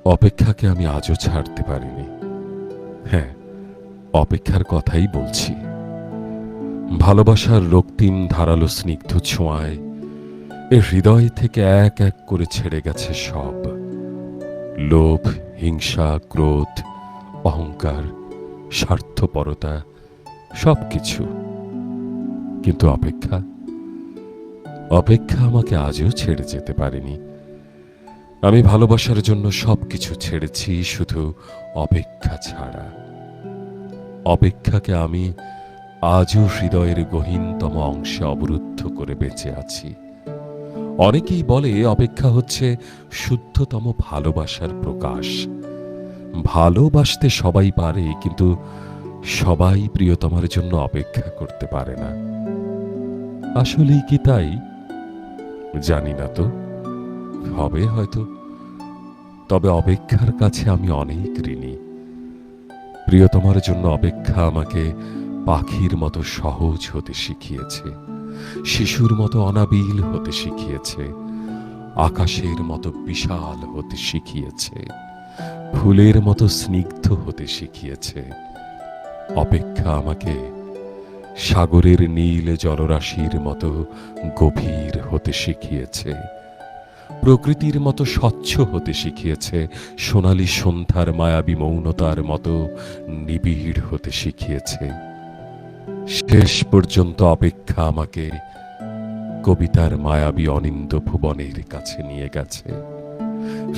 অপেক্ষাকে আমি আজও ছাড়তে পারিনি। হ্যাঁ, অপেক্ষার কথাই বলছি। ভালোবাসার রক্তিম ধারালো স্নিগ্ধ ছোঁয়ায় এ হৃদয় থেকে এক এক করে ছেড়ে গেছে সব লোভ, হিংসা, ক্রোধ, অহংকার, স্বার্থপরতা, সবকিছু। কিন্তু অপেক্ষা অপেক্ষা আমাকে আজও ছেড়ে যেতে পারেনি। আমি ভালোবাসার জন্য সবকিছু ছেড়েছি, শুধু অপেক্ষা ছাড়া। অপেক্ষাকে আমি আজও হৃদয়ের গহীনতম অংশে অবরুদ্ধ করে বেঁচে আছি। অনেকেই বলে অপেক্ষা হচ্ছে শুদ্ধতম ভালোবাসার প্রকাশ। ভালোবাসতে সবাই পারে, কিন্তু সবাই প্রিয়তমার জন্য অপেক্ষা করতে পারে না। আসলেই কি তাই? জানি না তো, হবে হয়তো। তবে অপেক্ষার কাছে আমি অনেক ঋণী। প্রিয়তমার জন্য অপেক্ষা আমাকে পাখির মতো সহজ হতে শিখিয়েছে, শিশুর মতো অনাবিল হতে শিখিয়েছে, আকাশের মতো বিশাল হতে শিখিয়েছে, ফুলের মতো স্নিগ্ধ হতে শিখিয়েছে। অপেক্ষা আমাকে সাগরের নীল জলরাশির মতো গভীর হতে শিখিয়েছে, প্রকৃতির মতো স্বচ্ছ হতে শিখিয়েছে, সোনালী সন্ধ্যার মায়াবী মৌনতার মতো নিবিড় হতে শিখিয়েছে। শেষ পর্যন্ত অপেক্ষা আমাকে কবিতার মায়াবী অনিন্দ ভুবনের কাছে নিয়ে গেছে।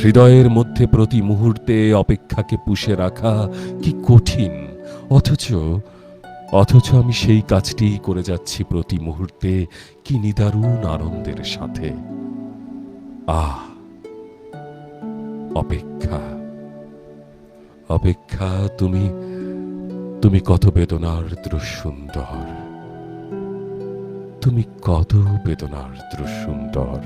হৃদয়ের মধ্যে প্রতি মুহূর্তে অপেক্ষাকে পুষে রাখা কি কঠিন, অথচ অথচ আমি সেই কাজটিই করে যাচ্ছি প্রতি মুহূর্তে, কি নিদারুণ আনন্দের সাথে। আহ, অপেক্ষা, অপেক্ষা, তুমি তুমি কত বেদনার্দ্র সুন্দর, তুমি কত বেদনার্দ্র সুন্দর।